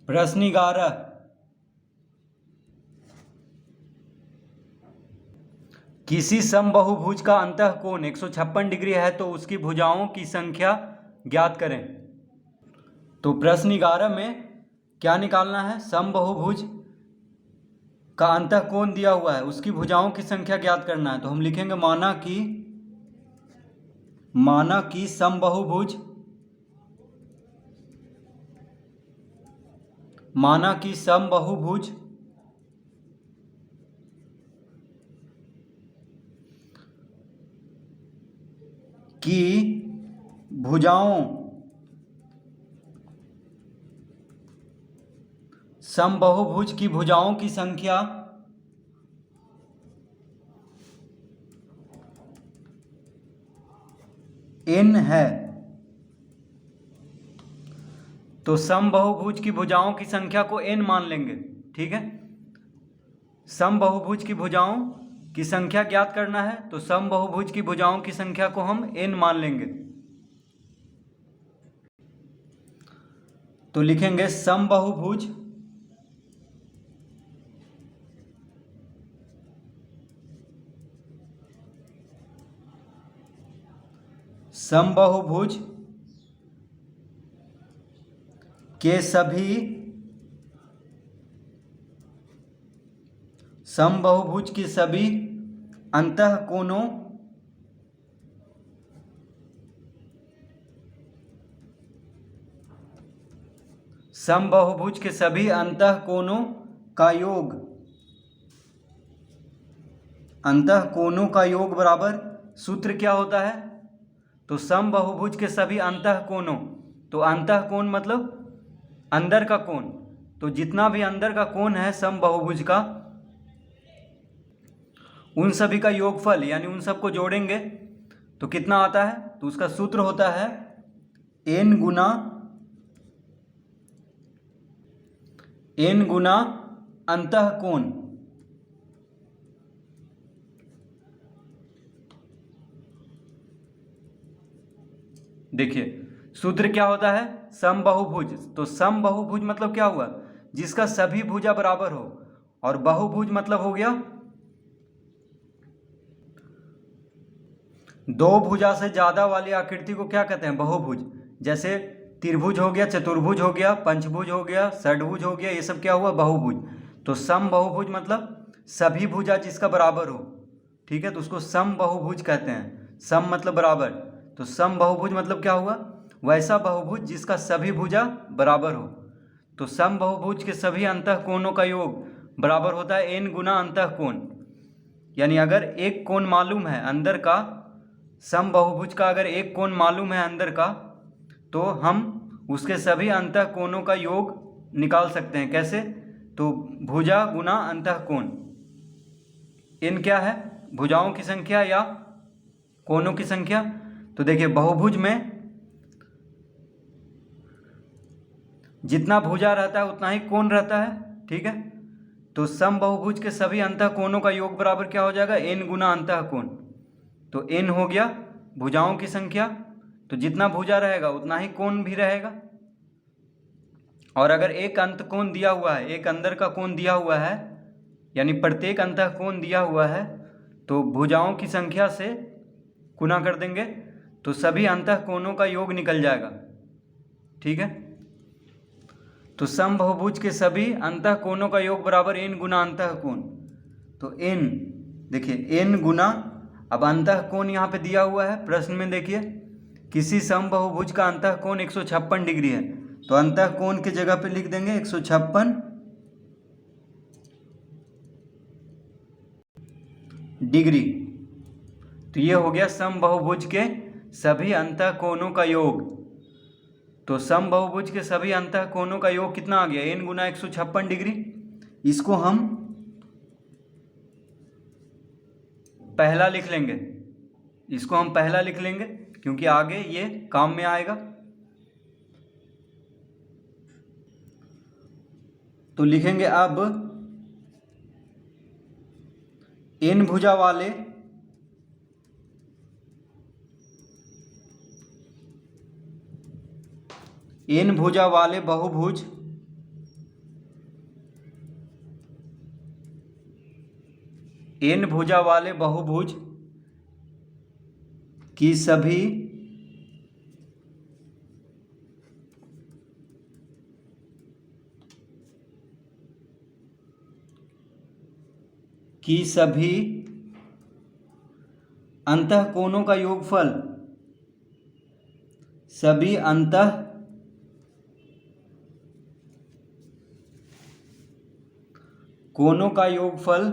प्रश्न 11, किसी समबाहुभुज का अंतःकोण 156 डिग्री है तो उसकी भुजाओं की संख्या ज्ञात करें। तो प्रश्न 11 में क्या निकालना है? समबाहुभुज का अंतःकोण दिया हुआ है, उसकी भुजाओं की संख्या ज्ञात करना है। तो हम लिखेंगे माना कि समबाहुभुज की भुजाओं समबाहुभुज की भुजाओं की संख्या n है। तो समबाहुभुज की भुजाओं की संख्या को n मान लेंगे। ठीक है, समबाहुभुज की भुजाओं की संख्या ज्ञात करना है, तो समबाहुभुज की भुजाओं की संख्या को हम n मान लेंगे। तो लिखेंगे समबाहुभुज के सभी समबाहुभुज के सभी अंतःकोणों समबाहुभुज के सभी अंतःकोणों का योग बराबर, सूत्र क्या होता है? तो समबाहुभुज के सभी अंतःकोणों, तो अंतःकोण मतलब अंदर का कोण, तो जितना भी अंदर का कोण है समबाहुभुज का, उन सभी का योगफल यानी उन सबको जोड़ेंगे तो कितना आता है? तो उसका सूत्र होता है n गुना अंतःकोण। देखिए सूत्र क्या होता है? समबाहुभुज, तो समबाहुभुज मतलब क्या हुआ? जिसका सभी भुजा बराबर हो, और बहुभुज मतलब हो गया दो भुजा से ज्यादा वाली आकृति को क्या कहते हैं? बहुभुज। जैसे त्रिभुज हो गया, चतुर्भुज हो गया, पंचभुज हो गया, षडभुज हो गया, ये सब क्या हुआ? बहुभुज। तो समबाहुभुज मतलब सभी भुजा जिसका बराबर हो। ठीक है, तो उसको समबाहुभुज कहते हैं। सम मतलब बराबर, तो समबाहुभुज मतलब क्या हुआ? वैसा बहुभुज जिसका सभी भुजा बराबर हो। तो समबाहुभुज के सभी अंतःकोणों का योग बराबर होता है n गुना अंतःकोण। यानी अगर एक कोण मालूम है अंदर का, समबाहुभुज का अगर एक कोण मालूम है अंदर का, तो हम उसके सभी अंतःकोणों का योग निकाल सकते हैं। कैसे? तो भुजा गुना अंतःकोण, n क्या है? भुजाओं की संख्या या कोणों की संख्या। तो देखिए बहुभुज में जितना भुजा रहता है उतना ही कोण रहता है। ठीक है, तो समबाहुभुज के सभी अंतःकोणों का योग बराबर क्या हो जाएगा? n गुना अंतःकोण। तो n हो गया भुजाओं की संख्या, तो जितना भुजा रहेगा उतना ही कोण भी रहेगा। और अगर एक अंतःकोण दिया हुआ है, एक अंदर का कोण दिया हुआ है, यानी प्रत्येक अंतःकोण दिया हुआ है, तो भुजाओं की संख्या से गुना कर देंगे तो सभी अंतःकोणों का योग निकल जाएगा। ठीक है, तो समबाहुभुज के सभी अंतःकोणों का योग बराबर n गुना अंतःकोण। तो n, देखिए n गुना, अब अंतःकोण यहाँ पे दिया हुआ है प्रश्न में। देखिए किसी समबाहुभुज का अंतःकोण 156 डिग्री है, तो अंतःकोण की जगह पे लिख देंगे 156 डिग्री। तो ये हो गया समबाहुभुज के सभी अंतःकोणों का योग। तो समबाहुभुज के सभी अंतःकोणों का योग कितना आ गया? n गुना 156 डिग्री। इसको हम पहला लिख लेंगे, क्योंकि आगे ये काम में आएगा। तो लिखेंगे अब n भुजा वाले बहुभुज एन भुजा वाले बहुभुज की सभी अंतःकोणों का योगफल, सभी अंतःकोणों का योगफल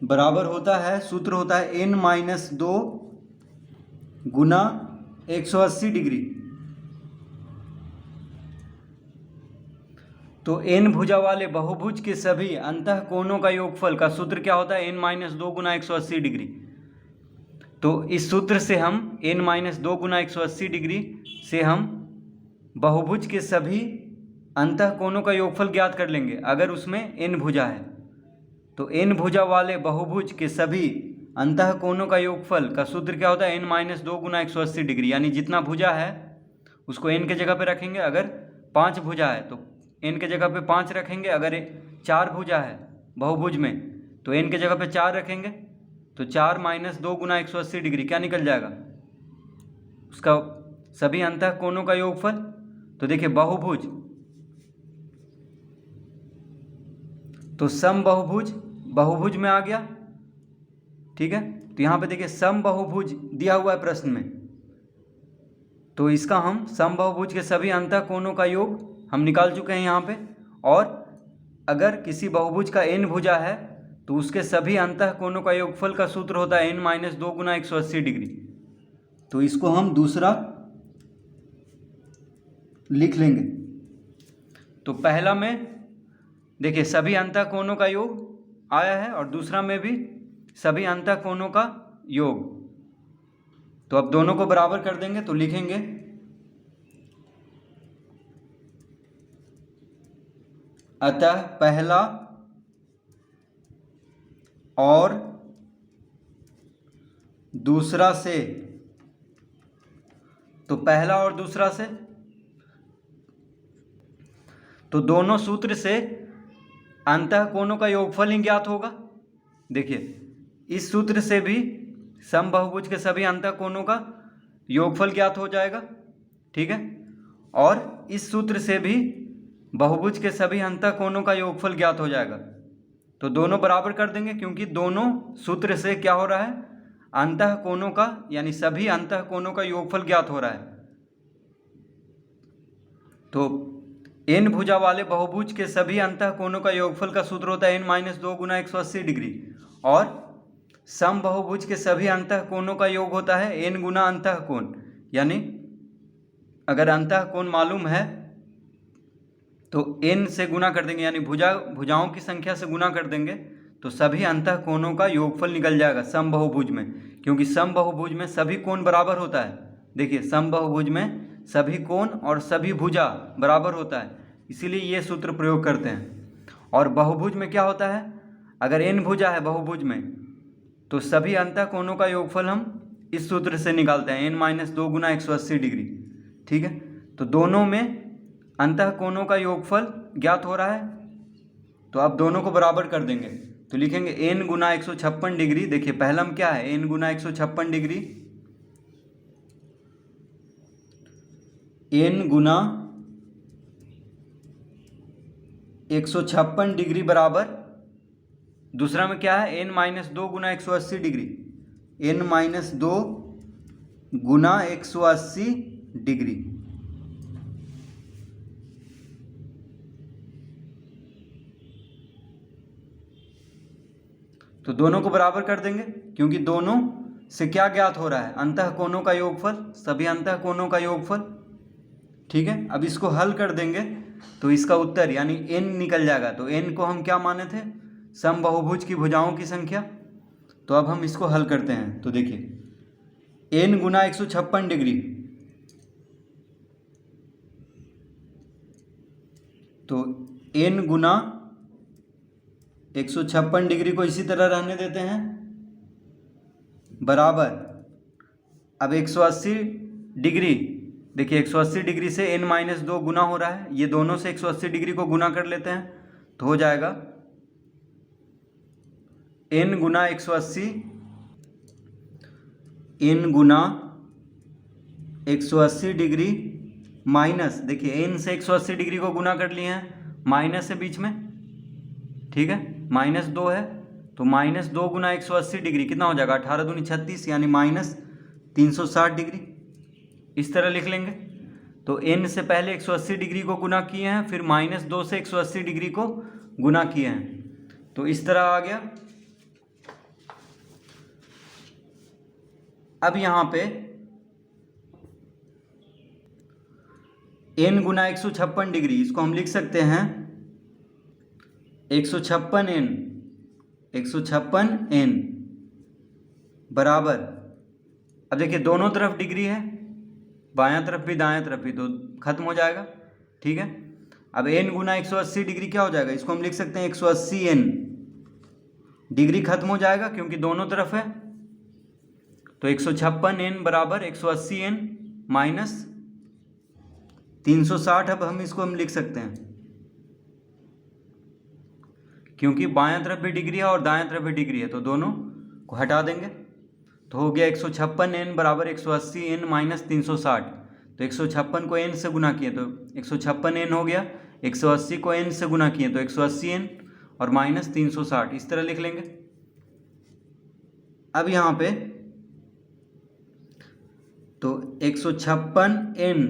बराबर होता है, सूत्र होता है n-2 गुना 180 डिग्री। तो n भुजा वाले बहुभुज के सभी अंतःकोणों का योगफल का सूत्र क्या होता है? n-2 गुना 180 डिग्री। तो इस सूत्र से हम n-2 गुना 180 डिग्री से हम बहुभुज के सभी अंतःकोणों का योगफल ज्ञात कर लेंगे अगर उसमें n भुजा है। तो n भुजा वाले बहुभुज के सभी अंतःकोणों का योगफल का सूत्र क्या होता है? n-2 गुना 180 डिग्री। यानी जितना भुजा है उसको n के जगह पे रखेंगे। अगर 5 भुजा है तो n के जगह पे 5 रखेंगे। अगर 4 भुजा है बहुभुज में तो n के जगह पे 4 रखेंगे। तो 4-2 गुना 180 डिग्री क्या निकल जाएगा? उसका सभी अंतःकोणों का योगफल। तो देखिए बहुभुज तो सम बहुभुज बहुभुज में आ गया, ठीक है। तो यहाँ पे देखिए सम बहुभुज दिया हुआ है प्रश्न में, तो इसका हम सम बहुभुज के सभी अंतःकोणों का योग हम निकाल चुके हैं यहाँ पे। और अगर किसी बहुभुज का n भुजा है तो उसके सभी अंतःकोणों का योगफल का सूत्र होता है n-2 गुना 180 डिग्री। तो इसको हम दूसरा लिख लेंगे। तो पहला में देखिए सभी अंतःकोणों का योग आया है और दूसरा में भी सभी अंतःकोणों का योग। तो अब दोनों को बराबर कर देंगे तो लिखेंगे अतः पहला और दूसरा से। तो पहला और दूसरा से तो दोनों सूत्र से अंतःकोणों का योगफल ही ज्ञात होगा। देखिए इस सूत्र से भी सम बहुभुज के सभी अंतःकोणों का योगफल ज्ञात हो जाएगा, ठीक है। और इस सूत्र से भी बहुभुज के सभी अंतःकोणों का योगफल ज्ञात हो जाएगा। तो दोनों बराबर कर देंगे क्योंकि दोनों सूत्र से क्या हो रहा है? अंतःकोणों का यानी सभी अंतःकोणों का योगफल ज्ञात हो रहा है। तो n भुजा वाले बहुभुज के सभी अंतःकोणों का योगफल का सूत्र होता है n-2 गुना 180 डिग्री। और सम बहुभुज के सभी अंतःकोणों का योग होता है n गुना अंतःकोण। यानी अगर अंतःकोण मालूम है तो n से गुना कर देंगे, यानी भुजाओं की संख्या से गुना कर देंगे तो सभी अंतःकोणों का योगफल निकल जाएगा सम बहुभुज में। क्योंकि सम बहुभुज में सभी कोण बराबर होता है। देखिए सम बहुभुज में सभी कोण और सभी भुजा बराबर होता है, इसीलिए ये सूत्र प्रयोग करते हैं। और बहुभुज में क्या होता है? अगर n भुजा है बहुभुज में तो सभी अंतःकोणों का योगफल हम इस सूत्र से निकालते हैं n-2 गुना 180 डिग्री, ठीक है। तो दोनों में अंतःकोणों का योगफल ज्ञात हो रहा है। तो अब दोनों को बराबर कर देंगे तो लिखेंगे n गुना 156 डिग्री। देखिए पहला में क्या है? n गुना 156 डिग्री, n गुना 156 डिग्री बराबर दूसरा में क्या है? n-2 गुना 180 डिग्री, n-2 गुना 180 डिग्री। तो दोनों को बराबर कर देंगे क्योंकि दोनों से क्या ज्ञात हो रहा है? अंतःकोणों का योगफल, सभी अंतःकोणों का योगफल, ठीक है। अब इसको हल कर देंगे तो इसका उत्तर यानी n निकल जाएगा। तो n को हम क्या माने थे? सम बहुभुज की भुजाओं की संख्या। तो अब हम इसको हल करते हैं। तो देखिए n गुना 156 डिग्री, तो n गुना 156 डिग्री को इसी तरह रहने देते हैं बराबर। अब 180 डिग्री देखिए 180 डिग्री से n-2 गुना हो रहा है, ये दोनों से 180 डिग्री को गुना कर लेते हैं तो हो जाएगा n गुना 180, n गुना 180 डिग्री माइनस, देखिए n से 180 डिग्री को गुना कर लिए हैं, माइनस है बीच में, ठीक है, -2 है तो -2 गुना 180 डिग्री कितना हो जाएगा, 18 दूनी 36 यानी -360 डिग्री। इस तरह लिख लेंगे। तो n से पहले 180 डिग्री को गुना किए हैं, फिर -2 से 180 डिग्री को गुना किए हैं, तो इस तरह आ गया। अब यहाँ पे n गुना 156 डिग्री, इसको हम लिख सकते हैं 156n बराबर, अब देखिए दोनों तरफ डिग्री है, बायां तरफ भी दायां तरफ भी, तो खत्म हो जाएगा, ठीक है। अब n गुना 180 डिग्री क्या हो जाएगा, इसको हम लिख सकते हैं 180n, डिग्री खत्म हो जाएगा क्योंकि दोनों तरफ है, तो 156n बराबर 180n माइनस 360। अब हम लिख सकते हैं क्योंकि बायां तरफ भी डिग्री है और दायां तरफ भी डिग्री है, तो दोनों को हटा देंगे, तो हो गया 156n बराबर 180n माइनस 360। तो 156 को n से गुना किए तो 156n हो गया, 180 को n से गुना किए तो 180n और माइनस 360, इस तरह लिख लेंगे। अब यहाँ पे तो 156n,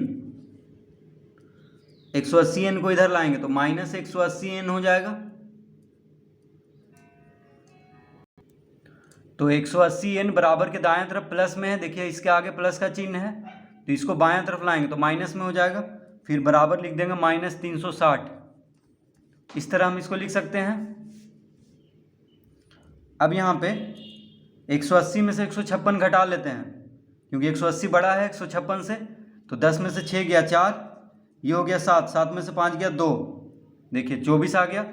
180n को इधर लाएंगे तो माइनस 180n हो जाएगा, तो 180n बराबर के दाएं तरफ प्लस में है, देखिए इसके आगे प्लस का चिन्ह है, तो इसको बाएं तरफ लाएंगे तो माइनस में हो जाएगा, फिर बराबर लिख देंगे -360, इस तरह हम इसको लिख सकते हैं। अब यहाँ पे 180 में से 156 घटा लेते हैं क्योंकि 180 बड़ा है 156 से, तो 10 में से 6 गया 4, ये हो गया 7, 7 में से 5 गया 2, देखिए 24 आ गया,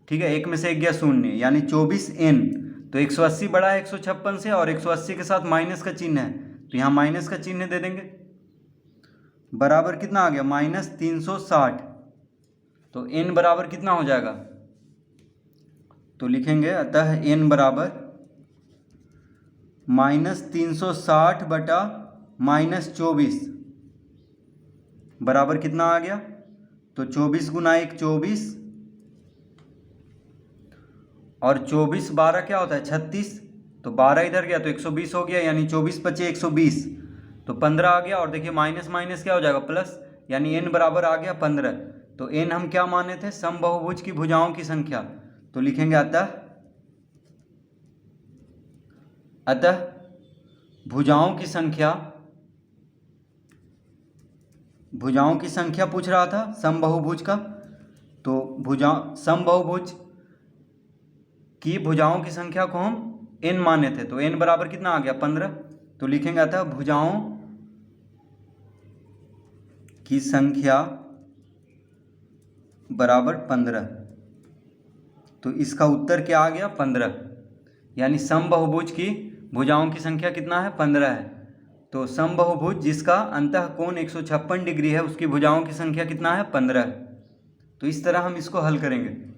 ठीक है, 1 में से 1 गया 0 यानी 24n। तो 180 बड़ा है 156 से और 180 के साथ माइनस का चिन्ह है, तो यहाँ माइनस का चिन्ह दे देंगे, बराबर कितना आ गया -360। तो n बराबर कितना हो जाएगा, तो लिखेंगे अतः n बराबर -360 बटा -24 बराबर कितना आ गया, तो 24 गुना 1 24 और 24 12 क्या होता है 36, तो 12 इधर गया तो 120 हो गया, यानी 24 बचे 120, तो 15 आ गया, और देखिए माइनस माइनस क्या हो जाएगा प्लस, यानी n बराबर आ गया 15। तो n हम क्या माने थे, समबाहुभुज की भुजाओं की संख्या, तो लिखेंगे अतः भुजाओं की संख्या पूछ रहा था समबाहुभुज का, तो समबाहुभुज की भुजाओं की संख्या को हम n माने थे, तो n बराबर कितना आ गया 15, तो लिखेंगे अतः भुजाओं की संख्या बराबर 15, तो इसका उत्तर क्या आ गया 15, यानी समबाहुभुज की भुजाओं की संख्या कितना है 15 है। तो समबाहुभुज जिसका अंतःकोण 156 डिग्री है उसकी भुजाओं की संख्या कितना है 15 है। तो इस तरह हम इसको हल करेंगे।